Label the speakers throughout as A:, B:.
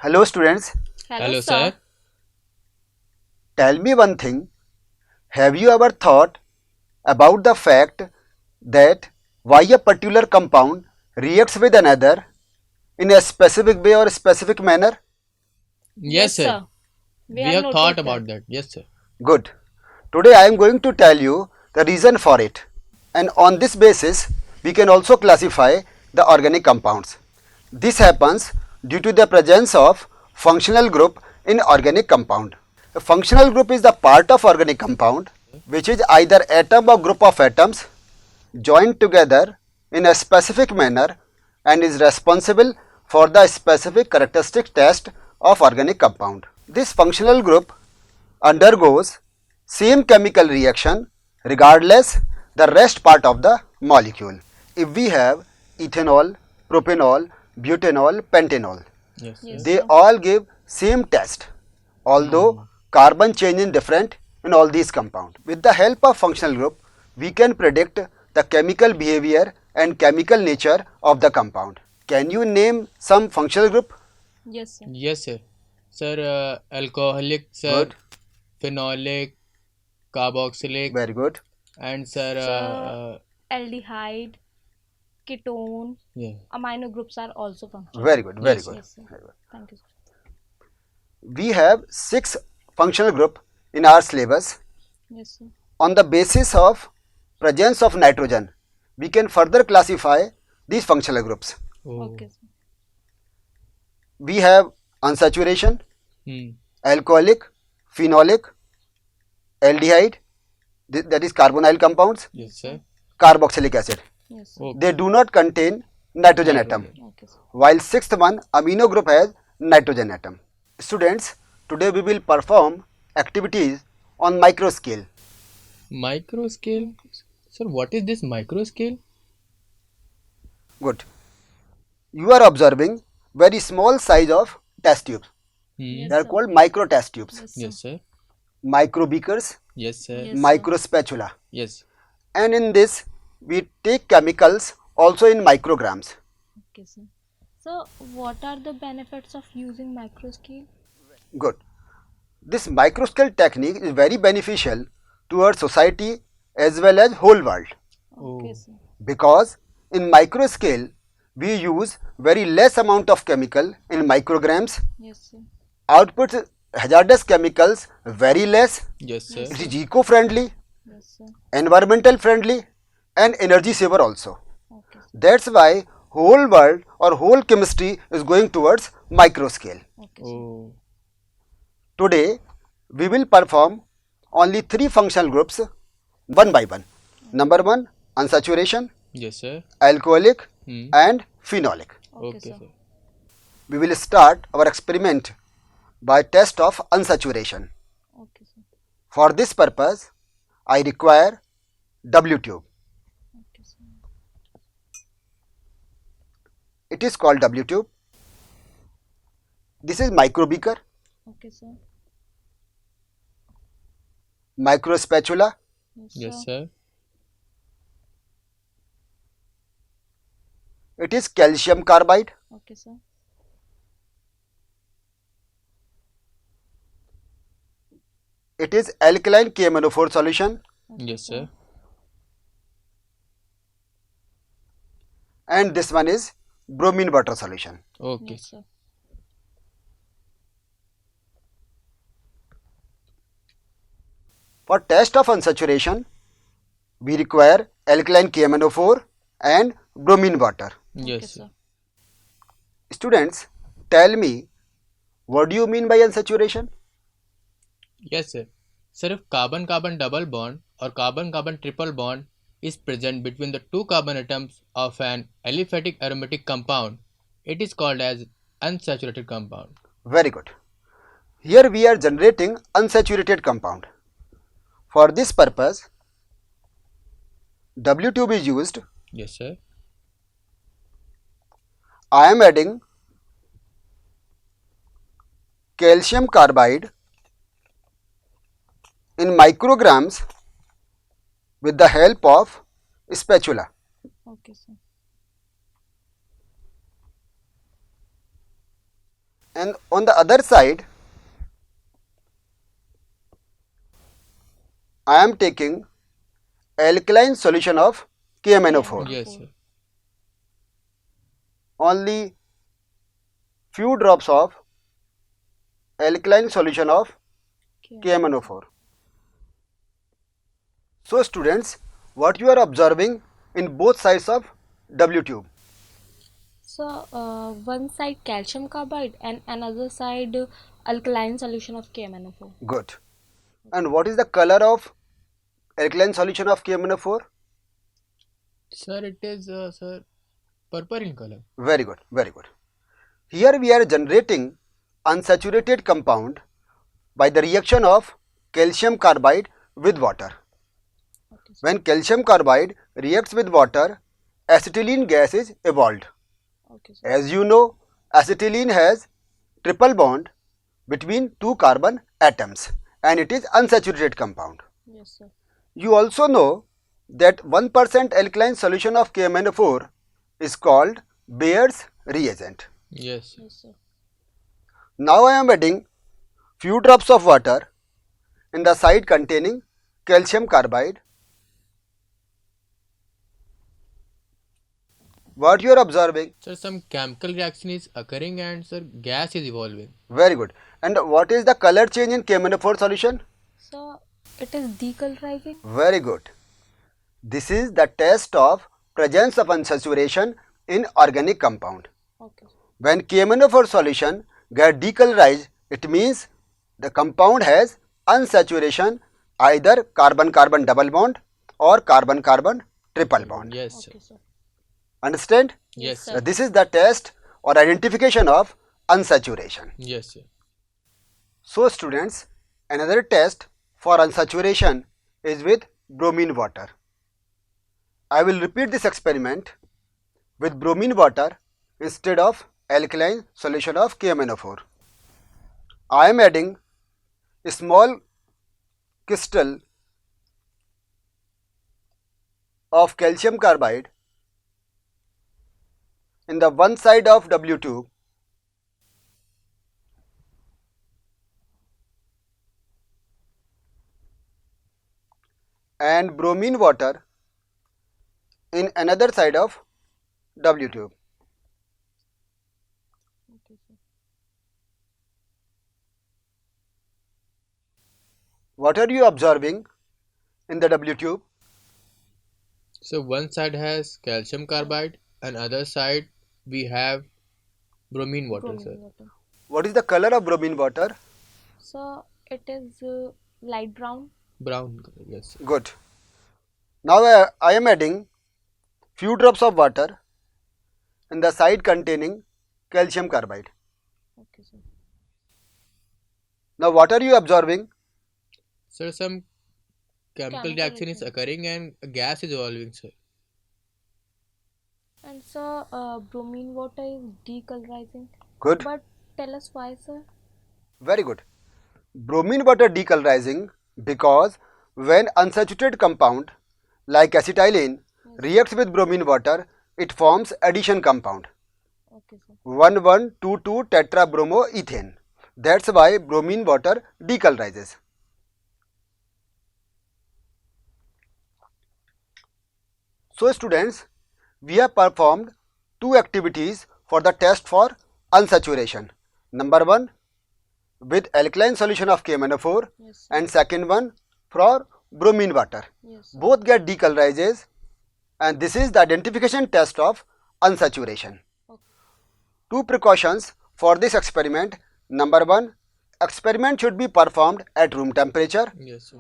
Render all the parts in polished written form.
A: Hello students,
B: Hello,
C: Hello,
B: sir.
C: sir.
A: tell me one thing. Have you ever thought about the fact that why a particular compound reacts with another in a specific way or specific manner?
C: Yes,
B: Yes,
C: sir.
B: sir. We
C: We
B: have
C: have thought
B: noticed that.
C: about that. Yes, sir.
A: Good. Today I am going to tell you the reason for it. And on this basis, we can also classify the organic compounds. This happens due to the presence of functional group in organic compound. A functional group is the part of organic compound which is either atom or group of atoms joined together in a specific manner and is responsible for the specific characteristic test of organic compound. This functional group undergoes same chemical reaction regardless the rest part of the molecule. If we have ethanol, propanol, butanol, pentanol,
C: Yes, sir.
B: Yes,
A: they
B: sir.
A: all give same test, although carbon change is different in all these compounds. With the help of functional group, we can predict the chemical behavior and chemical nature of the compound. Can you name some functional group?
B: Yes, sir.
C: Yes, sir. Sir, alcoholic, sir,
A: Good,
C: phenolic, carboxylic,
A: very good.
C: and sir,
B: So, aldehyde, ketone,
C: yeah.
B: amino groups are also functional
A: Very
B: group.
A: good, very
C: Yes,
A: good.
C: sir.
B: Yes, sir. Thank you, sir.
A: We have 6 functional group in our syllabus.
B: Yes, sir.
A: On the basis of presence of nitrogen, we can further classify these functional groups.
C: Oh.
B: Okay, sir.
A: We have unsaturation,
C: Hmm.
A: alcoholic, phenolic, aldehyde, that is carbonyl compounds,
C: Yes, sir.
A: carboxylic acid.
B: Yes, sir.
C: Okay.
A: They do not contain nitrogen atom,
C: Nitrogen.
B: Okay, sir.
A: while sixth one amino group has nitrogen atom. Students, today we will perform activities on micro scale.
C: Micro scale. Sir, what is this micro scale?
A: Good. You are observing very small size of test tubes.
C: Hmm.
B: Yes,
A: They are
B: sir.
A: called micro test tubes,
B: Yes, sir.
C: Yes, sir.
A: micro beakers,
C: Yes, sir.
B: Yes.
A: micro spatula.
C: Yes.
A: And in this, we take chemicals also in micrograms.
B: Okay, sir. So, what are the benefits of using microscale?
A: Good. This microscale technique is very beneficial to our society as well as whole world,
B: Okay,
C: Oh.
B: sir.
A: because in microscale we use very less amount of chemical in micrograms,
B: Yes, sir.
A: output hazardous chemicals very less,
C: Yes, sir.
B: Yes,
A: it
B: sir.
A: is eco friendly,
B: Yes, sir.
A: environmental friendly and energy saver also.
B: Okay, sir.
A: That's why whole world or whole chemistry is going towards microscale.
B: Okay, sir.
C: Oh.
A: Today we will perform only 3 functional groups one by one. Number 1 unsaturation,
C: Yes, sir.
A: alcoholic
C: Hmm.
A: and phenolic.
B: Okay,
C: Okay,
B: sir.
C: sir.
A: We will start our experiment by test of unsaturation.
B: Okay, sir.
A: For this purpose I require W tube.
B: Okay, sir.
A: It is called W tube. This is micro beaker,
B: Okay, sir.
A: micro spatula,
C: Yes, sir.
A: it is calcium carbide,
B: Okay, sir.
A: it is alkaline KMNO4 solution,
B: Okay,
C: Yes, sir.
A: and this one is bromine water solution.
C: Okay,
B: Yes,
C: sir.
B: sir.
A: For test of unsaturation, we require alkaline KMNO4 and bromine water.
B: Okay,
C: Yes, sir.
B: sir.
A: Students, tell me, what do you mean by unsaturation?
C: Yes, sir. Sir, if carbon-carbon double bond or carbon-carbon triple bond is present between the two carbon atoms of an aliphatic aromatic compound, it is called as unsaturated compound.
A: Very good. Here we are generating unsaturated compound. For this purpose, W tube is used.
C: Yes, sir.
A: I am adding calcium carbide in micrograms with the help of spatula.
B: Okay, sir.
A: And on the other side, I am taking alkaline solution of KMNO4.
C: Yes, sir.
A: Only few drops of alkaline solution of KMNO4. So students, what you are observing in both sides of W tube?
B: So one side calcium carbide and another side alkaline solution of KMNO4.
A: Good. And what is the color of alkaline solution of KMNO4?
C: Sir, it is, sir, purple in color.
A: Very good, very good. Here we are generating unsaturated compound by the reaction of calcium carbide with water.
B: Okay, sir.
A: When calcium carbide reacts with water, acetylene gas is evolved.
B: Okay, sir.
A: As you know, acetylene has triple bond between two carbon atoms and it is unsaturated compound.
B: Yes, sir.
A: You also know that 1% alkaline solution of KMNO4 is called Bayer's reagent.
C: Yes.
B: Yes, sir.
A: Now I am adding few drops of water in the side containing calcium carbide. What you are observing?
C: Sir, some chemical reaction is occurring and sir, gas is evolving.
A: Very good. And what is the color change in KMNO4 solution?
B: So it is decolorizing.
A: Very good. This is the test of presence of unsaturation in organic compound.
B: Okay.
A: When KMNO4 solution get decolorized, it means the compound has unsaturation, either carbon-carbon double bond or carbon-carbon triple bond.
C: Yes, sir.
B: Okay, sir.
A: Understand?
C: Yes,
B: sir.
C: sir.
A: This is the test or identification of unsaturation.
C: Yes, sir.
A: So students, another test for unsaturation is with bromine water. I will repeat this experiment with bromine water instead of alkaline solution of KMNO4. I am adding a small crystal of calcium carbide in the one side of W tube and bromine water in another side of W tube.
B: Okay, sir.
A: What are you observing in the W tube?
C: So one side has calcium carbide and other side we have bromine water,
B: Bromine
C: sir.
B: water.
A: What is the color of bromine water?
B: So it is light brown.
C: Brown color, yes, sir.
A: Good. Now I am adding few drops of water in the side containing calcium carbide.
B: Okay, sir.
A: Now what are you observing?
C: Sir, some chemical
B: Chemical
C: reaction is
B: reaction.
C: occurring and a gas is evolving, sir.
B: And so bromine water is decolorizing.
A: Good.
B: But tell us why, sir.
A: Very good. Bromine water decolorizing because when unsaturated compound like acetylene reacts with bromine water, it forms addition compound
B: Okay, sir.
A: 1122 tetrabromoethane. That's why bromine water decolorizes. So students, we have performed two activities for the test for unsaturation. Number one, with alkaline solution of KMNO4
B: Yes, sir.
A: and second one for bromine water.
B: Yes, sir.
A: Both get decolorizes and this is the identification test of unsaturation.
B: Okay.
A: Two precautions for this experiment. Number one, experiment should be performed at room temperature
C: Yes, sir.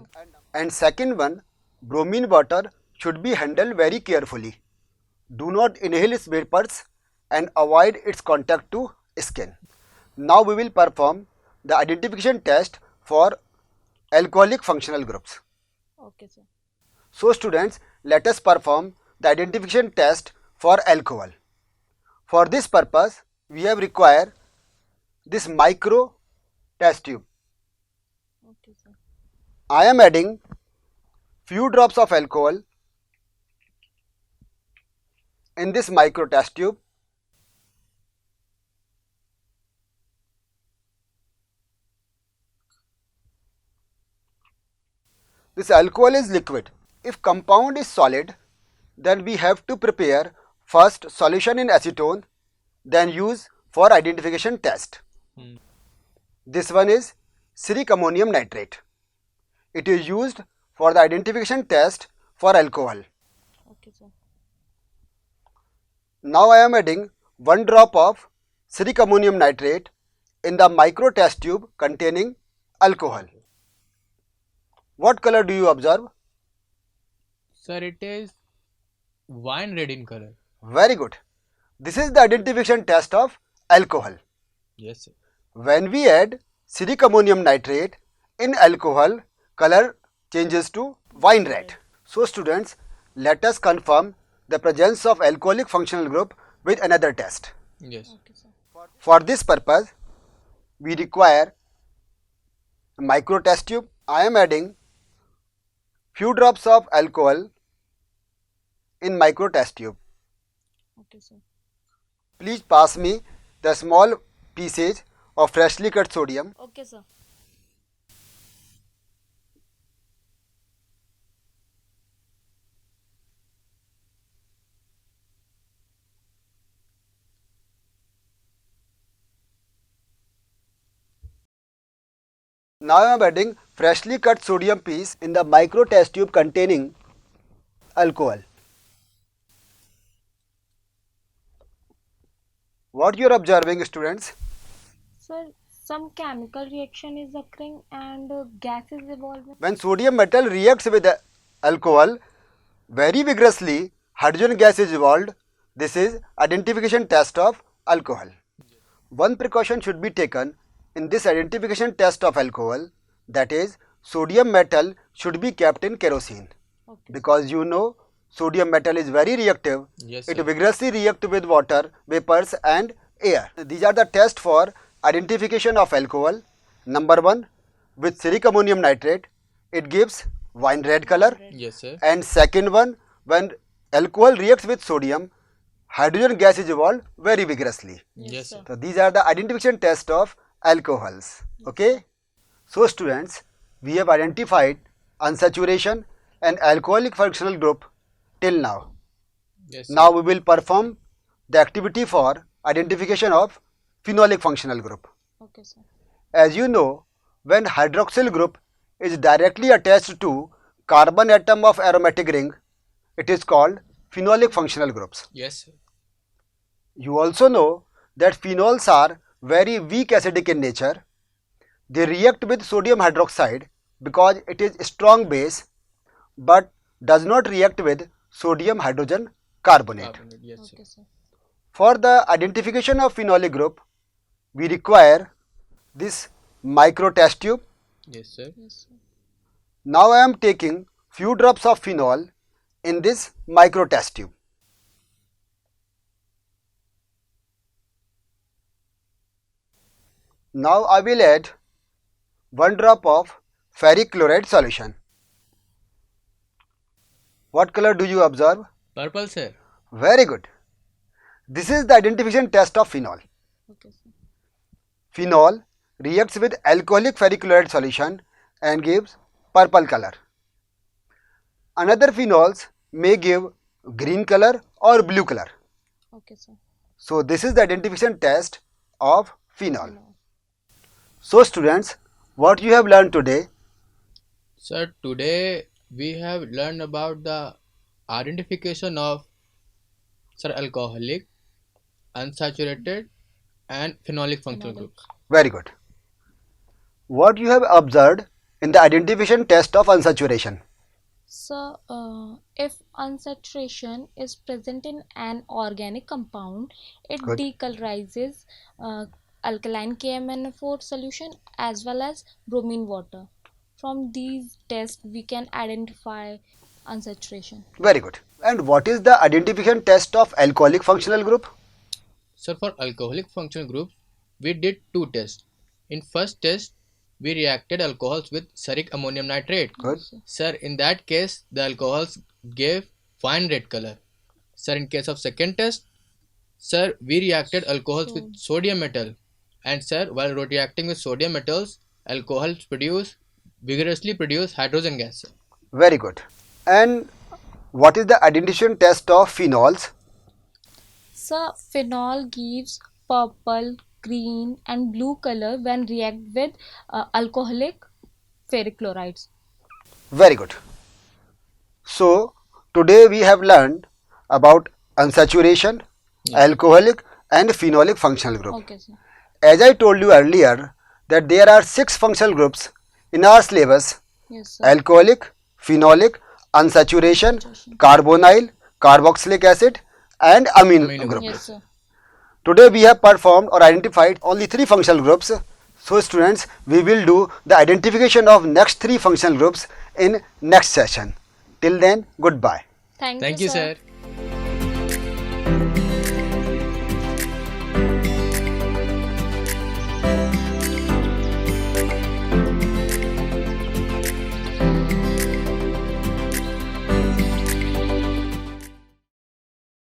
A: and second one, bromine water should be handled very carefully. Do not inhale its vapors and avoid its contact to skin. Now we will perform the identification test for alcoholic functional groups.
B: Okay, sir.
A: So students, let us perform the identification test for alcohol. For this purpose, we have required this micro test tube.
B: Okay, sir.
A: I am adding few drops of alcohol in this micro test tube. This alcohol is liquid. If compound is solid, then we have to prepare first solution in acetone, then use for identification test. This one is ceric ammonium nitrate. It is used for the identification test for alcohol.
B: Okay, sir.
A: Now I am adding 1 drop of ceric ammonium nitrate in the micro test tube containing alcohol. What color do you observe?
C: Sir, it is wine red in color.
A: Very good. This is the identification test of alcohol.
C: Yes, sir.
A: When we add ceric ammonium nitrate in alcohol, color changes to wine red. So students, let us confirm the presence of alcoholic functional group with another test.
C: Yes.
B: Okay, sir.
A: For this purpose, we require a micro test tube. I am adding few drops of alcohol in micro test tube.
B: Okay, sir.
A: Please pass me the small pieces of freshly cut sodium.
B: Okay, sir.
A: Now I am adding freshly cut sodium piece in the micro test tube containing alcohol. What you are observing, students?
B: Sir, some chemical reaction is occurring and gas is evolving.
A: When sodium metal reacts with the alcohol very vigorously, hydrogen gas is evolved. This is identification test of alcohol. One precaution should be taken in this identification test of alcohol, that is, sodium metal should be kept in kerosene,
B: Okay.
A: because you know sodium metal is very reactive.
C: Yes,
A: It
C: sir.
A: vigorously reacts with water, vapors and air. These are the tests for identification of alcohol. Number 1, with ceric ammonium nitrate, it gives wine red color.
C: Yes, sir.
A: And second one, when alcohol reacts with sodium, hydrogen gas is evolved very vigorously.
C: Yes, sir.
A: So these are the identification test of alcohols. Okay. So students, we have identified unsaturation and alcoholic functional group till now.
C: Yes, sir.
A: Now we will perform the activity for identification of phenolic functional group.
B: Okay, sir.
A: As you know, when hydroxyl group is directly attached to carbon atom of aromatic ring, it is called phenolic functional groups.
C: Yes, sir.
A: You also know that phenols are very weak acidic in nature. They react with sodium hydroxide because it is a strong base, but does not react with sodium hydrogen carbonate.
C: Carbonate. Yes, sir.
B: Okay, sir.
A: For the identification of phenolic group, we require this micro test tube.
C: Yes, sir.
B: Yes, sir.
A: Now I am taking few drops of phenol in this micro test tube. Now I will add 1 drop of ferric chloride solution. What color do you observe?
C: Purple, sir.
A: Very good. This is the identification test of phenol.
B: Okay, sir.
A: Phenol reacts with alcoholic ferric chloride solution and gives purple color. Another phenols may give green color or blue color.
B: Okay, sir.
A: So this is the identification test of phenol.
B: No.
A: So students, what you have learned today?
C: Sir, today we have learned about the identification of, sir, alcoholic, unsaturated and phenolic functional
B: Phenolic.
C: groups.
A: Very good. What you have observed in the identification test of unsaturation?
B: So, if unsaturation is present in an organic compound, it
A: Good.
B: decolorizes alkaline KMnO4 solution as well as bromine water. From these tests, we can identify unsaturation.
A: Very good. And what is the identification test of alcoholic functional group?
C: Sir, for alcoholic functional groups, we did two tests. In first test, we reacted alcohols with ceric ammonium nitrate.
A: Good.
C: Sir, in that case, the alcohols gave wine red color. Sir, in case of second test, sir, we reacted alcohols with sodium metal. And sir, while reacting with sodium metals, alcohols vigorously produce hydrogen gas. Sir.
A: Very good. And what is the identification test of phenols?
B: So phenol gives purple, green and blue color when react with alcoholic ferric chlorides.
A: Very good. So today we have learned about unsaturation, alcoholic and phenolic functional group.
B: Okay, sir.
A: As I told you earlier that there are 6 functional groups in our syllabus:
B: Yes, sir.
A: alcoholic, phenolic, unsaturation,
B: Unsaturation.
A: carbonyl, carboxylic acid and amine
C: Amino
A: group.
B: Yes, sir.
A: Today we have performed or identified only 3 functional groups. So students, we will do the identification of next 3 functional groups in next session. Till then, goodbye.
B: Thank
C: Thank
B: you,
C: you, sir.